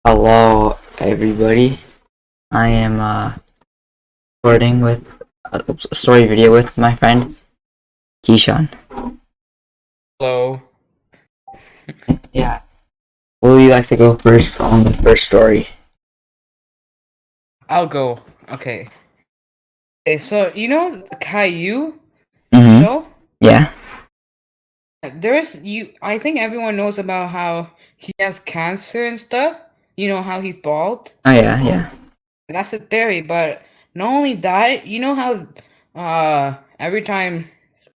Hello, everybody. I am recording with a story video with my friend Keyshawn. Hello. Yeah. Will you like to go first on the first story? I'll go. Okay. Okay, so you know Caillou Mm-hmm. show? Yeah. I think everyone knows about how he has cancer and stuff. You know how he's bald? Oh yeah, yeah. That's a theory, but not only that, you know how every time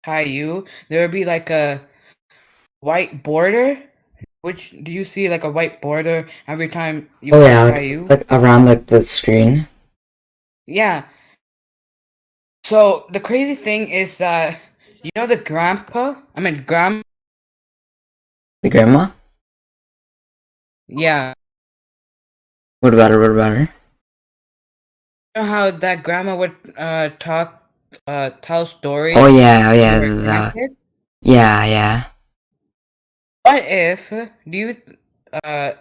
Caillou there would be like a white border? Which do you see like a white border every time you Oh watch yeah, Caillou? like around the screen. Yeah. So the crazy thing is that you know the grandma. The grandma? Yeah, What about her? What about her? you know how that grandma would tell stories Oh yeah, oh to yeah. her grandkids. Yeah, yeah. What if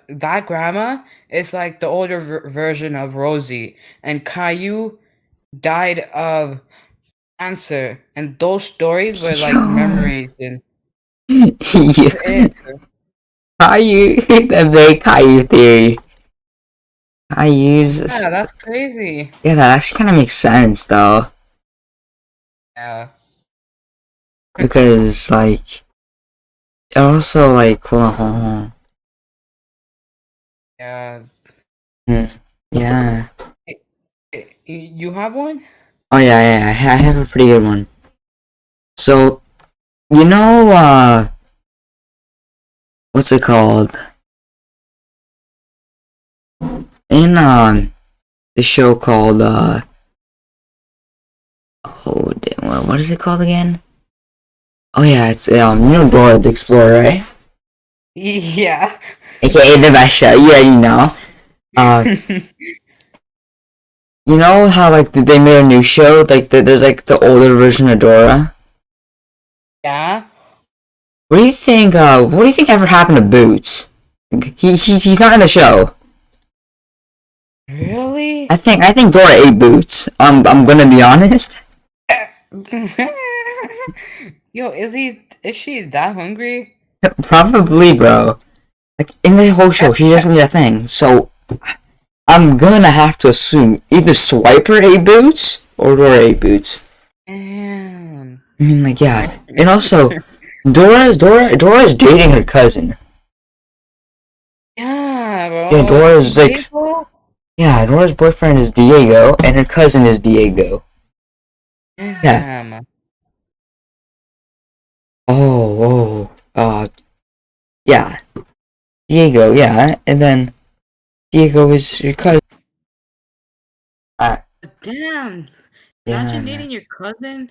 that grandma is like the older version of Rosie, and Caillou died of cancer, and those stories were like Yo. memories and You what if? Caillou, the big Caillou theory. Caillou's Yeah, that's crazy. Yeah, that actually kind of makes sense though, Yeah. because like it also like hold on. Yeah. Hmm, yeah. You have one? Oh yeah, yeah. I have a pretty good one. So you know, what's it called? In the show called oh damn, what is it called again? Oh yeah, it's you know Dora the Explorer, right? Yeah. AKA the best show. You already know. Uh, you know how like they made a new show? Like there's like the older version of Dora. Yeah. What do you think? What do you think ever happened to Boots? He's not in the show. Really? I think Dora ate Boots. I'm gonna be honest. Yo, is she that hungry? Probably, bro. Like in the whole show, she doesn't eat a thing. So I'm gonna have to assume either Swiper ate Boots or Dora ate Boots. Damn. I mean, like yeah, and also Dora's dating her cousin. Yeah, Yeah, bro. Dora's like Diego? yeah, Dora's boyfriend is Diego, and her cousin is Diego. Yeah. Damn. Oh, yeah. Diego, yeah, and then Diego is your cousin. Uh, Damn. yeah, Imagine man. dating your cousin.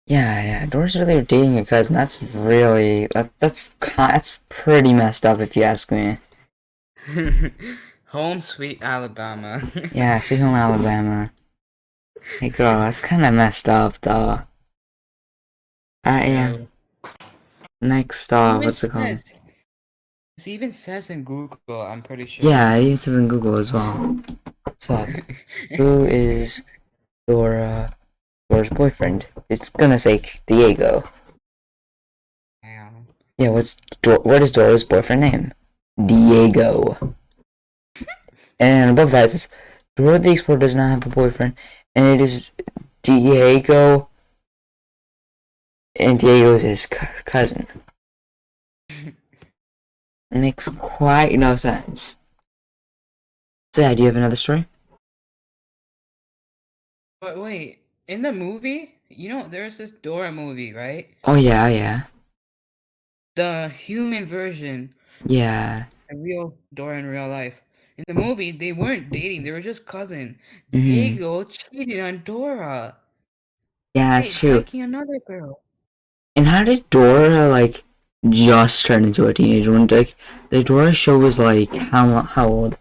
Yeah. Dora's really dating your cousin. That's really that's pretty messed up if you ask me. Home sweet Alabama. Yeah, Sweet Home Alabama. Hey, girl, that's kind of messed up, though. Yeah. Yo. Next, Even what's it called? says it even says in Google, I'm pretty sure. Yeah, it is in Google as well. So, who is Dora's boyfriend? It's gonna say Diego. Damn. Yeah, what is Dora's boyfriend name? Diego. And above that it says Dora the Explorer does not have a boyfriend, and it is Diego, and Diego is his cousin. It makes quite no sense. So yeah, do you have another story? But wait, in the movie, you know, there's this Dora movie, right? Oh yeah. The human version, Yeah. the real Dora in real life. In the movie, they weren't dating; they were just cousins. Mm-hmm. Diego cheated on Dora. Yeah, that's Hey, true. liking another girl. And how did Dora like just turn into a teenager? When like the Dora show was like how old?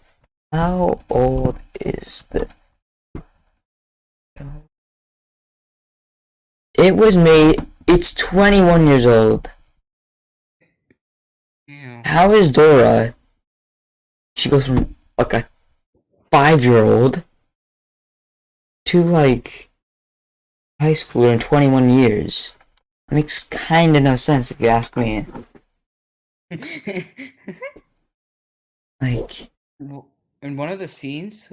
How old is the? It was made. It's 21 years old. Yeah. How is Dora? She goes from like a 5-year-old to like high schooler in 21 years. It makes kind of no sense if you ask me. Like, In one of the scenes,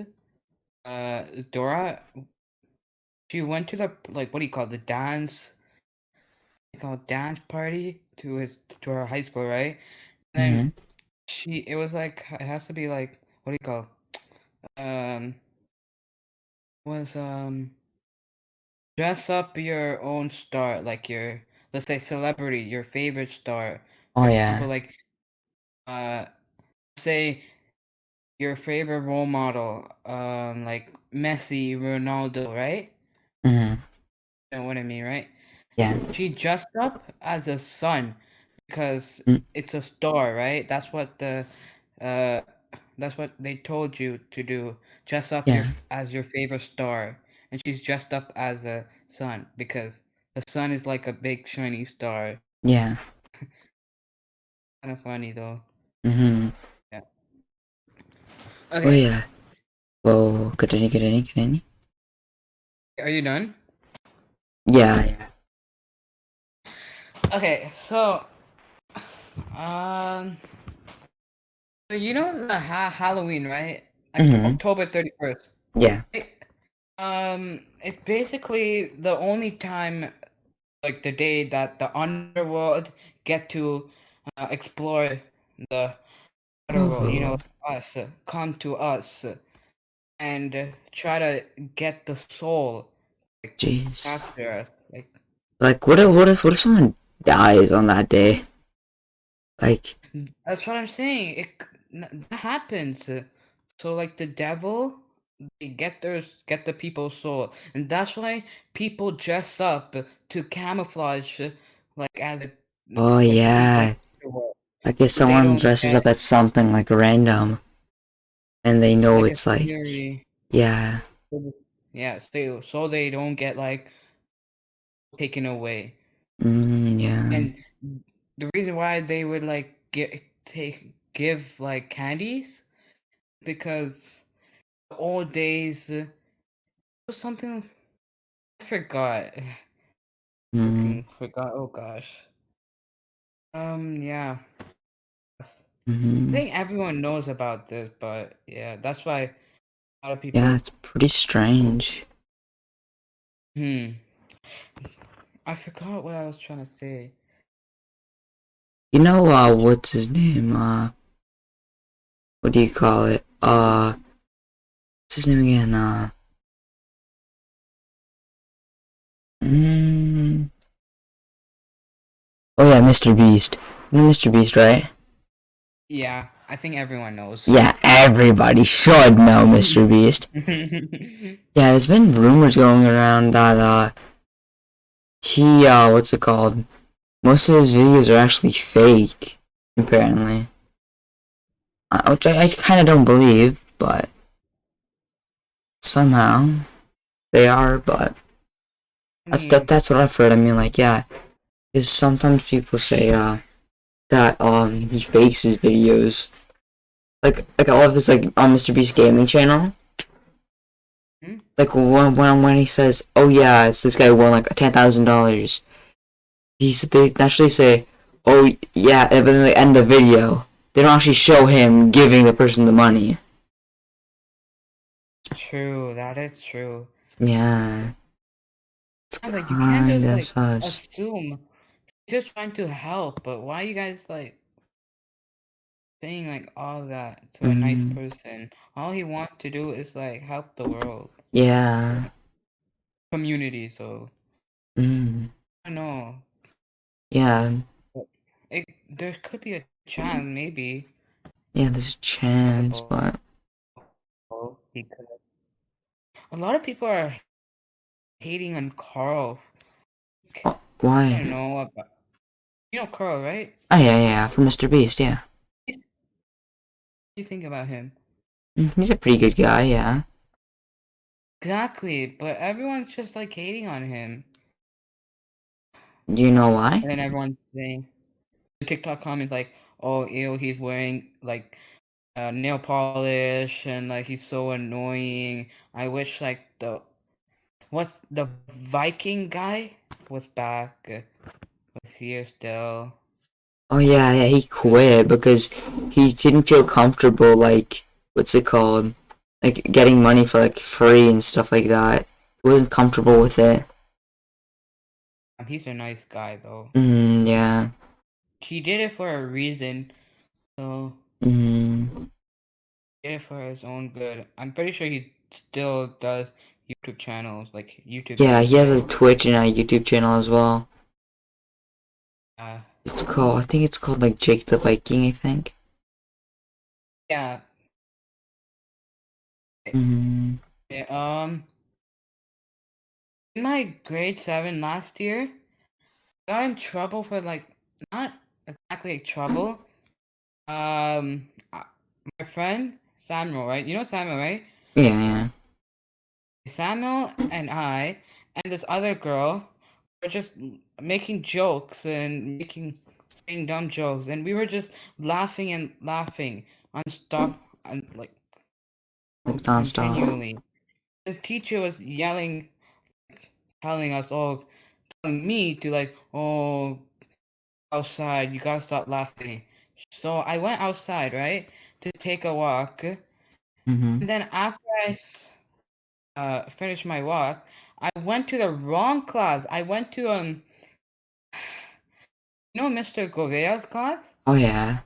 Dora, she went to the like what do you call it, the dance? They call it dance party to her high school, right? And then mm-hmm, it was like it has to be like what do you call was dress up your own star, like your, let's say, celebrity, your favorite star. oh For example, yeah, like uh say your favorite role model, like Messi, Ronaldo, right? mm-hmm, You know what I mean, right? yeah, She dressed up as a sun because mm, it's a star, right? Uh that's what they told you to do. Dress up yeah, as your favorite star. And she's dressed up as a sun because the sun is like a big shiny star. yeah, Kind of funny though. mm-hmm, Yeah. oh Okay. yeah. Whoa, continue. Are you done? Yeah, yeah. Okay, so um so you know the Halloween, right? Mm-hmm, October 31st. yeah. Right? It's basically the only time, like the day that the underworld get to explore the outer world. You know, Oh, us come to us and try to get the soul like jeez. after us. Like Like, what if someone dies on that day? Like, that's what I'm saying. That happens. So like the devil, they get the people's soul, and that's why people dress up to camouflage, like as a oh like people in yeah. the world. Like if They someone don't dresses up get as something like random and they know like a it's like, theory. yeah, Yeah, so they don't get like taken away. yeah, And the reason why they would like give like candies because the old days was something I forgot. mm, Fucking forgot. Oh gosh. Yeah. I mm, think everyone knows about this, but yeah, that's why a lot of yeah, people. it's pretty strange. Hmm. I forgot what I was trying to say. You know, what's his name? What do you call it? What's his name again? Mm, oh yeah, Mr. Beast. You know Mr. Beast, right? Yeah, I think everyone knows. Yeah, everybody should know Mr. Beast. Yeah, there's been rumors going around that, he, what's it called? Most of his videos are actually fake, apparently. Which I kind of don't believe, but somehow they are. But I mean, that's what I've heard. I mean, like, yeah, is sometimes people say that he fakes his videos, like all of his like on Mr. Beast gaming channel. hmm? Like when he says, "Oh yeah, it's this guy who won like $10,000," they naturally say, "Oh yeah," and then they end the video. They don't actually show him giving the person the money. True, that is true. Yeah, it's Yeah, like you can't just kinda like sus. assume. He's just trying to help, but why you guys like saying like all that to a nice Mm, person? All he wants to do is like help the world yeah. community. So Mm, I don't know. yeah. It there could be a chance, maybe Yeah, there's a chance, possible. but Because a lot of people are hating on Carl. I don't why? know about Carl, right? Oh yeah, for Mr. Beast, yeah. What do you think about him? He's a pretty good guy, yeah. Exactly, but everyone's just like hating on him, You know why? and then everyone's saying the TikTok comments like, "Oh, ew, he's wearing like nail polish, and like he's so annoying. I wish like the Viking guy was back, was here still. Oh yeah, he quit because he didn't feel comfortable, like, what's it called? Like, getting money for, like, free and stuff like that. He wasn't comfortable with it. He's a nice guy though. Yeah. He did it for a reason, so Mm. he did it for his own good. I'm pretty sure he still does YouTube channels, like YouTube Yeah, he has a videos. Twitch and a YouTube channel as well. Uh, I think it's called, like, Jake the Viking, I think. yeah. Mm. Yeah, in my grade 7 last year, I got in trouble for like not exactly trouble. Um, uh, my friend Samuel, right? You know Samuel, right? Yeah, yeah. Samuel and I and this other girl were just making jokes and saying dumb jokes, and we were just laughing and laughing unstop and like Like, nonstop. continually. The teacher was yelling, telling us all, telling me to like, oh, outside, you gotta stop laughing. So I went outside, right, to take a walk, and Mm-hmm. then after I finished my walk, I went to the wrong class. I went to Mr. Govea's class. Oh yeah.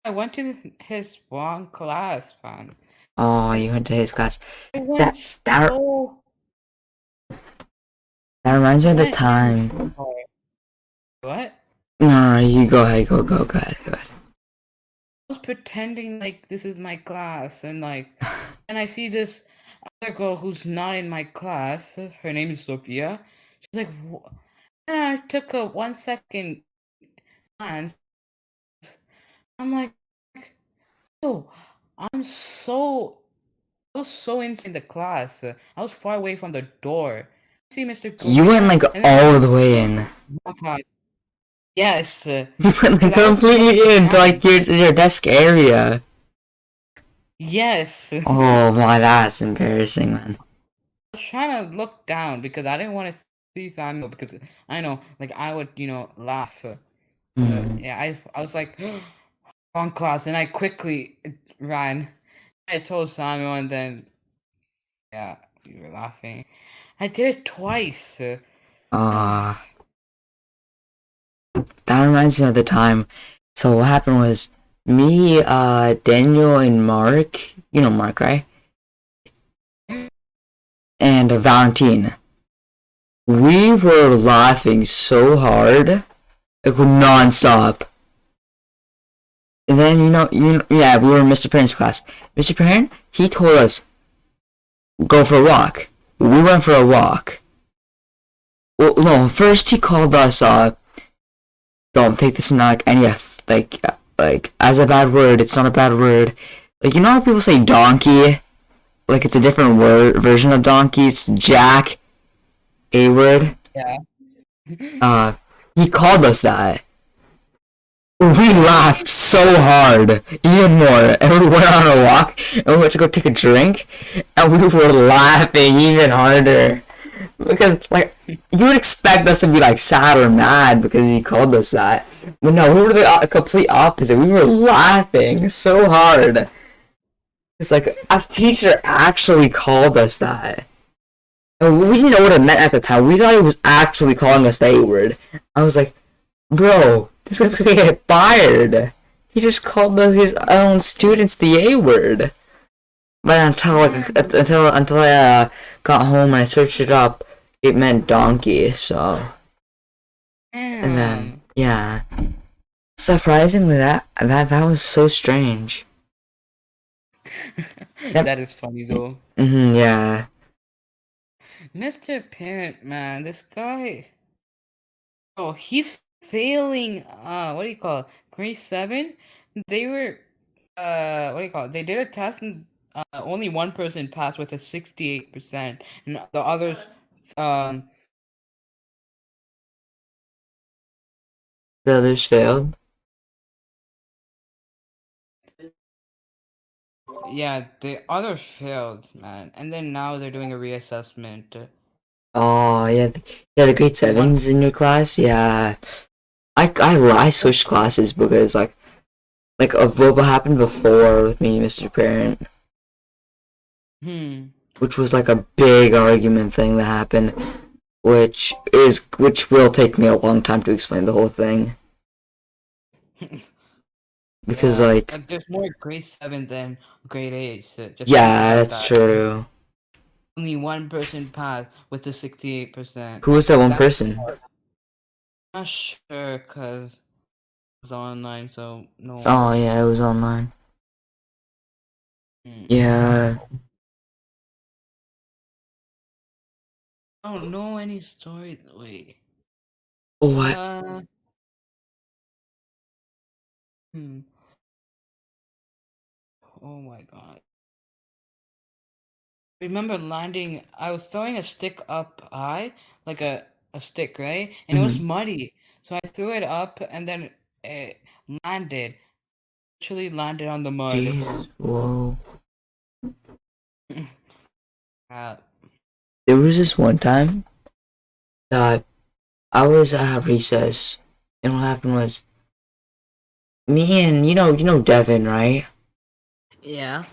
I went to his wrong class, fam. Oh, I, you went to his class. I went That that so that reminds me I of the went in. time. What? No, you go ahead, go ahead, go ahead. I was pretending like this is my class, and like, and I see this other girl who's not in my class. Her name is Sophia. She's like, and I took a 1 second glance. I'm like, oh, I'm so, I was so inside the class. I was far away from the door. See Mr. You went Govea, like and then all the way in. wrong class. Yes, You went like because I was completely looking into down. like your desk area. Yes. Oh my, that's embarrassing, man. Was trying to look down because I didn't want to see Samuel because I know, like, I would, laugh. Mm. Yeah, I was like, wrong class, and I quickly ran. I told Samuel, and then, yeah, we were laughing. I did it twice. Ah, that reminds me of the time. So what happened was me, Daniel and Mark. You know Mark, right? And Valentine. We were laughing so hard, like non-stop. And then yeah, we were in Mr. Parent's class. Mr. Parent, he told us go for a walk. We went for a walk. Well, no, first he called us don't take this in like any like as a bad word. It's not a bad word. Like, you know how people say donkey? Like it's a different word version of donkey. It's Jack A word. Yeah. Uh, he called us that. We laughed so hard, even more, and we went on a walk, and we went to go take a drink, and we were laughing even harder. Because, like, you would expect us to be, like, sad or mad because he called us that. But no, we were the complete opposite. We were laughing so hard. It's like, a teacher actually called us that. And we didn't know what it meant at the time. We thought he was actually calling us the A word. I was like, bro, this guy's gonna get fired. He just called his own students the A word. But until I got home and I searched it up, it meant donkey. So, and then Damn. yeah, surprisingly that was so strange. Yep. That is funny though. Yeah. Mr. Parent, man, this guy. Oh, he's failing. What do you call it? Grade 7? They were, what do you call it? They did a test and only one person passed with a 68%, and the others, um, The others failed. Yeah, the others failed, man, and then now they're doing a reassessment. Oh yeah, yeah, the grade One. sevens in your class. Yeah, I switched classes because like of what happened before with me, and Mr. Parent, Hmm. which was like a big argument thing that happened, which will take me a long time to explain the whole thing because Yeah, like there's more grade 7 than grade 8. So just think yeah, about that's that. true. Only one person passed with the 68%. Who was that one That's person? not sure because it was online, so no one Oh knows. yeah, it was online. Hmm. Yeah. I don't know any stories. Wait. What? Uh. Hmm. Oh my god. Remember landing? I was throwing a stick up high, like a stick, right? And it was Mm-hmm. muddy, so I threw it up, and then it landed. Actually landed on the mud. Jesus. Whoa. uh, There was this one time that I was at recess, and what happened was me and you know Devin, right? yeah.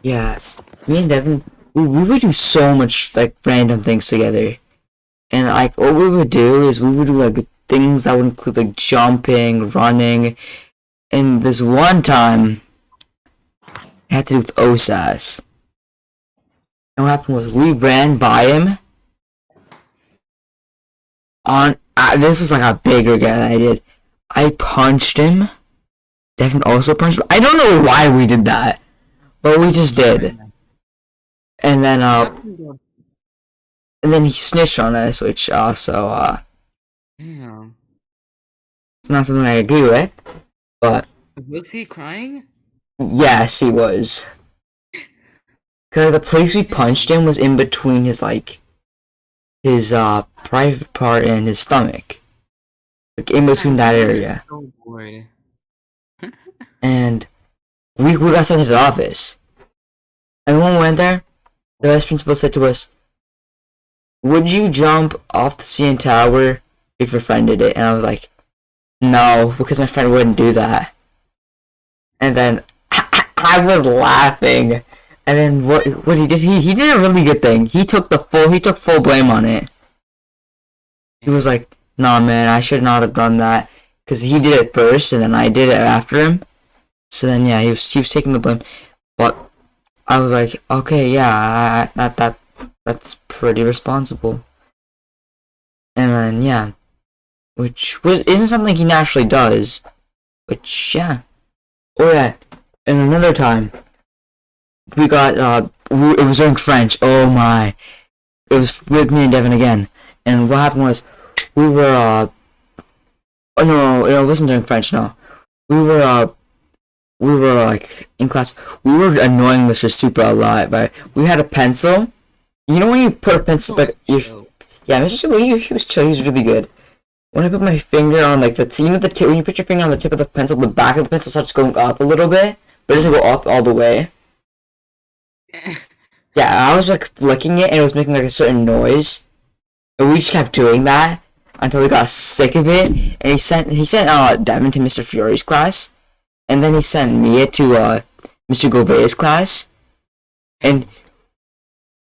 Yeah, me and Devin, we would do so much like random things together, and like what we would do is we would do like things that would include like jumping, running, and this one time it had to do with OSAS. And what happened was we ran by him on. This was like a big regret that I did. I punched him. Devin also punched him. I don't know why we did that, but we just did. And then and then he snitched on us, which also Damn. it's not something I agree with. But Was he crying? yes, he was. Cause the place we punched him was in between his private part and his stomach, like in between that area. So bored. And we got sent to the office. And when we went there, the vice principal said to us, "Would you jump off the CN Tower if your friend did it?" And I was like, "No, because my friend wouldn't do that." And then I was laughing. And then what he did? He did a really good thing. He took full blame on it. He was like, "Nah, man, I should not have done that because he did it first, and then I did it after him." So then yeah, he was taking the blame. But I was like, "Okay, yeah, that's pretty responsible." And then yeah, which isn't something he naturally does. Which yeah, oh yeah, and another time we got it was during French. Oh my, it was with me and Devin again. And what happened was we were oh no, it wasn't during French. No, we were we were like in class. We were annoying Mr. Super a lot, but we had a pencil. You know when you put a pencil like yeah, Mr. Super he was chill. He was really good. When I put my finger on like the tip, when you put your finger on the tip of the pencil, the back of the pencil starts going up a little bit, but it doesn't go up all the way. Yeah, I was like flicking it and it was making like a certain noise, and we just kept doing that until he got sick of it. And he sent Devin to Mr. Fiore's class, and then he sent me to Mr. Gouvet's class, and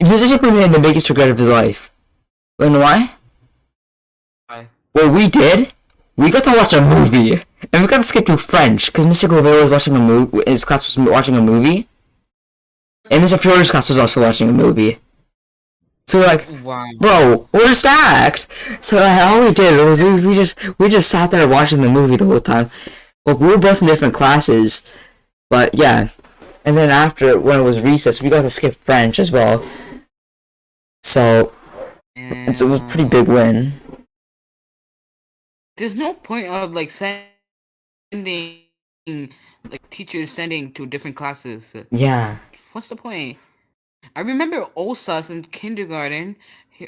Mr. Super made the biggest regret of his life. You know why? Why? What we did, we got to watch a movie, and we got to skip through French because Mr. Gouvet was watching a movie. His class was watching a movie, and Mr. Fiore's class was also watching a movie. So we're like, Wow. bro, we're stacked. So all we did was we just sat there watching the movie the whole time. Well, we were both in different classes, but yeah. And then after when it was recess, we got to skip French as well. So it was a pretty big win. There's no point of like sending like teachers sending to different classes. Yeah. What's the point? I remember OSAS in kindergarten.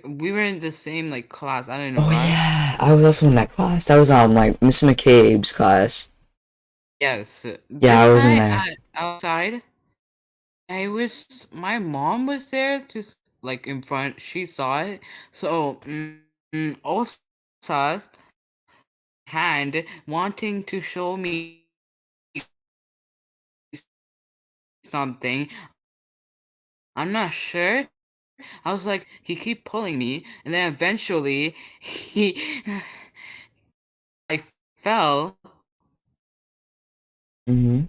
We were in the same like class. I don't know Oh why. yeah, I was also in that class. That was on like Miss McCabe's class. Yes. Yeah, I was in there. Outside. My mom was there to like in front. She saw it, so Osa's hand wanting to show me something. I'm not sure. I was like, he keep pulling me, and then eventually he, I fell. Mm-hmm.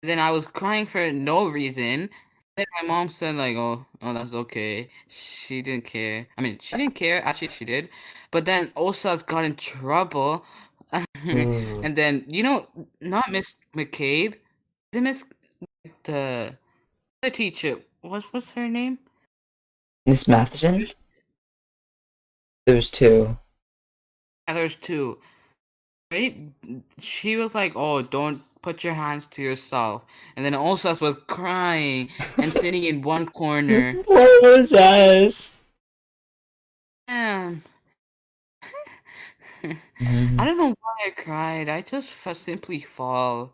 Then I was crying for no reason. Then my mom said like, oh, that's okay. She didn't care. I mean, she didn't care. Actually, she did. But then Osas got in trouble, Ooh. and then not Miss McCabe, the Miss the teacher. What's her name? Miss Matheson? There's two. Yeah, there's two. Right? She was like, "Oh, don't put your hands to yourself," and then Osas was crying and sitting in one corner. What was us? Damn. I Mm-hmm. don't know why I cried. I just simply fall.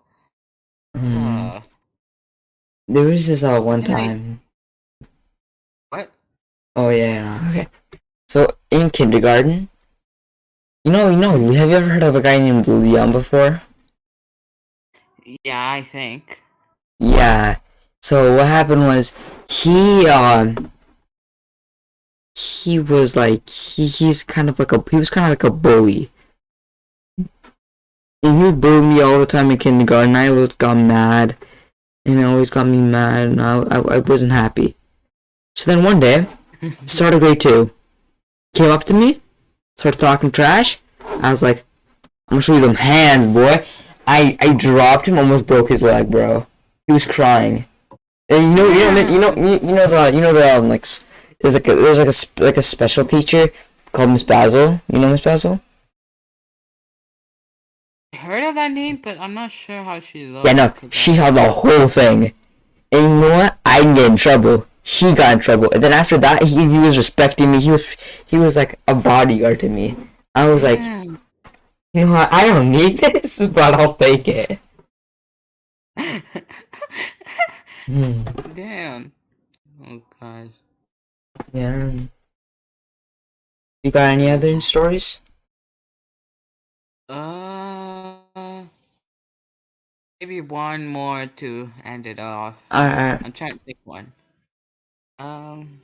Mm-hmm. Uh, There was this one then I time. what? Oh yeah, okay. So in kindergarten, have you ever heard of a guy named Leon before? Yeah, I think. Yeah. So what happened was he was like he was kind of like a bully, and he would bully me all the time in kindergarten. I always got mad, and it always got me mad, and I wasn't happy. So then one day, start of grade 2, came up to me, started talking trash. I was like, I'm gonna show you them hands, boy. I dropped him, almost broke his leg, bro. He was crying. And there's like a special teacher called Miss Basil. You know Miss Basil? I heard of that name, but I'm not sure how she Yeah, no, looks. Cause she saw the whole thing. And you know what? I didn't get in trouble. He got in trouble. And then after that, he was respecting me. He was like a bodyguard to me. I was like, damn. you know what? I don't need this, but I'll take it. Hmm. Damn. Oh gosh. Yeah. You got any other stories? Uh, maybe one more to end it off. Alright. I'm trying to pick one. Um,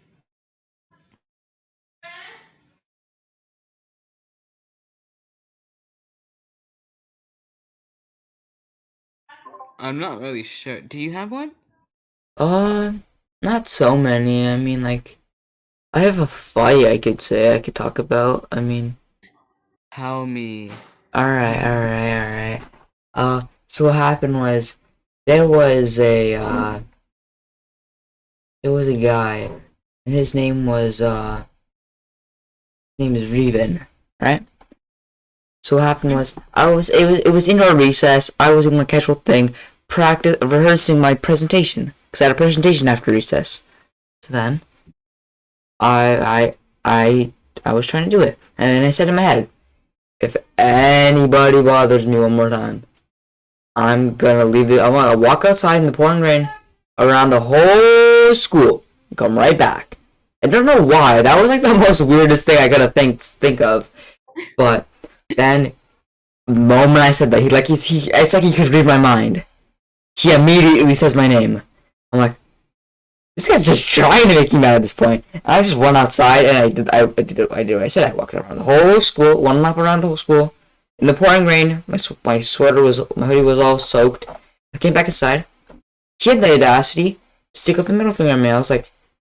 I'm not really sure. Do you have one? Uh, not so many. I mean, like, I have a fight I could say I could talk about. I mean, Tell me. alright. So what happened was there was a there was a guy, and his name is Reven, right? So what happened was it was indoor recess. I was doing my casual thing, rehearsing my presentation because I had a presentation after recess. So then I I I was trying to do it, and then I said in my head, if anybody bothers me one more time, I'm gonna leave it. I'm gonna walk outside in the pouring rain around the whole school and come right back. I don't know why. That was like the most weirdest thing I could think of. But then the moment I said that, it's like he could read my mind. He immediately says my name. I'm like, this guy's just trying to make me mad at this point. I just went outside and I did what I said. I walked around the whole school, one lap around the whole school. In the pouring rain, my hoodie was all soaked. I came back inside. He had the audacity to stick up a middle finger at me. I was like,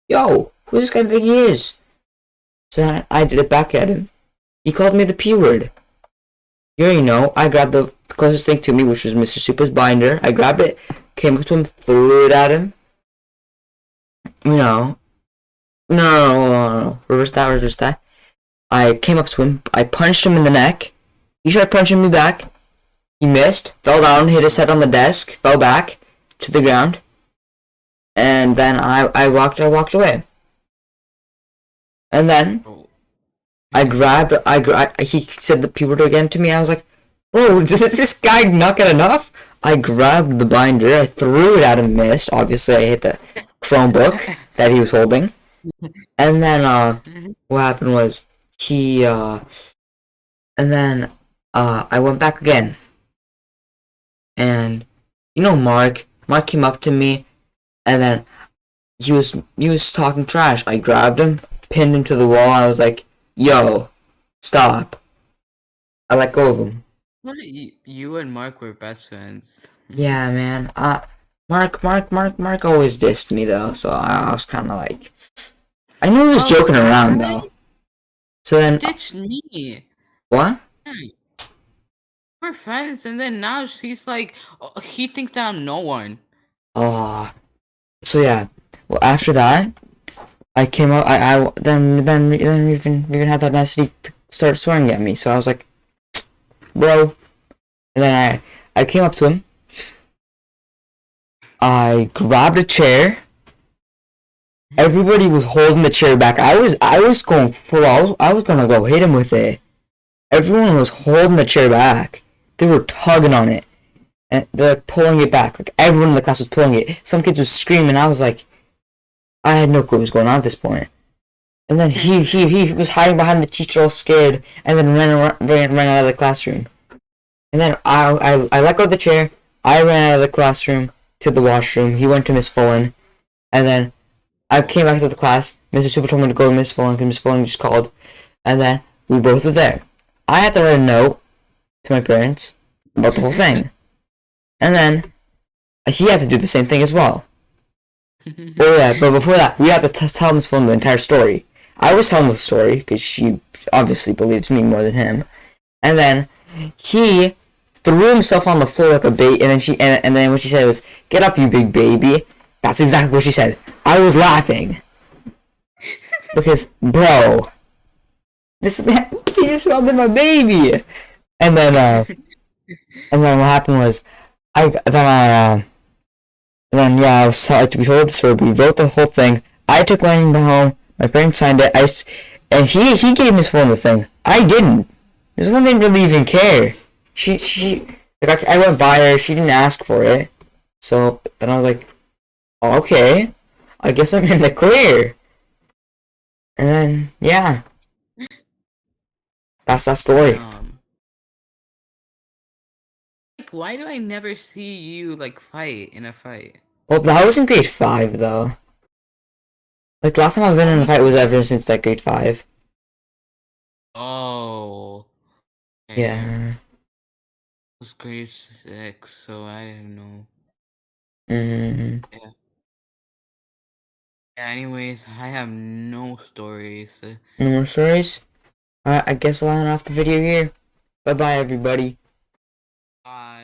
yo, who does this guy think he is? So then I did it back at him. He called me the P word. You already know, I grabbed the closest thing to me, which was Mr. Supa's binder. I grabbed it, came up to him, threw it at him. You know, no. Reverse that. I came up to him, I punched him in the neck. He tried punching me back. He missed, fell down, hit his head on the desk, fell back to the ground. And then I walked away. And then Oh. he said the P word again to me. I was like, Bro, is this guy not get enough? I grabbed the binder, I threw it out of the mist. Obviously, I hit the Chromebook that he was holding. And then, what happened was, I went back again. And, Mark came up to me, and then he was talking trash. I grabbed him, pinned him to the wall, I was like, yo, stop. I let go of him. What? You and Mark were best friends. Yeah, man. Mark always dissed me though, so I was kind of like, I knew he was joking around though. So then, Ditched me. what? We're friends, and then now she's like, he thinks that I'm no one. So yeah. Well, after that, I came up. Then we even had that message to start swearing at me. So I was like, bro. And then I came up to him. I grabbed a chair. Everybody was holding the chair back. I was going full. I was gonna go hit him with it. Everyone was holding the chair back. They were tugging on it, and they're like pulling it back. Like everyone in the class was pulling it. Some kids was screaming. I was like, I had no clue what was going on at this point. And then he was hiding behind the teacher, all scared, and then ran out of the classroom. And then I let go of the chair. I ran out of the classroom to the washroom. He went to Miss Fullen, and then I came back to the class. Mr. Super told me to go to Miss Fullen because Miss Fullen just called, and then we both were there. I had to write a note to my parents about the whole thing, and then he had to do the same thing as well. Oh yeah, but before that, we had to tell Miss Fullen the entire story. I was telling the story because she obviously believes me more than him, and then he threw himself on the floor like a bait, and then what she said was, "Get up, you big baby." That's exactly what she said. I was laughing because, bro, this man, she just called him a baby, and then what happened was, I was sorry to be told the story. We wrote the whole thing. I took mine home. My parents signed it. And he gave Miss Fullen the thing. I didn't. There's nothing really even care. I went by her. She didn't ask for it. So then I was like, oh, okay, I guess I'm in the clear. And then yeah, that's that story. Like, why do I never see you like fight in a fight? Well, that was in grade 5 though. Like last time I've been in a fight was ever since like grade 5. Oh. Okay. Yeah. It was grade 6, so I didn't know. Yeah. Anyways, I have no stories. No more stories? Alright, I guess I'll end off the video here. Bye bye, everybody. Bye.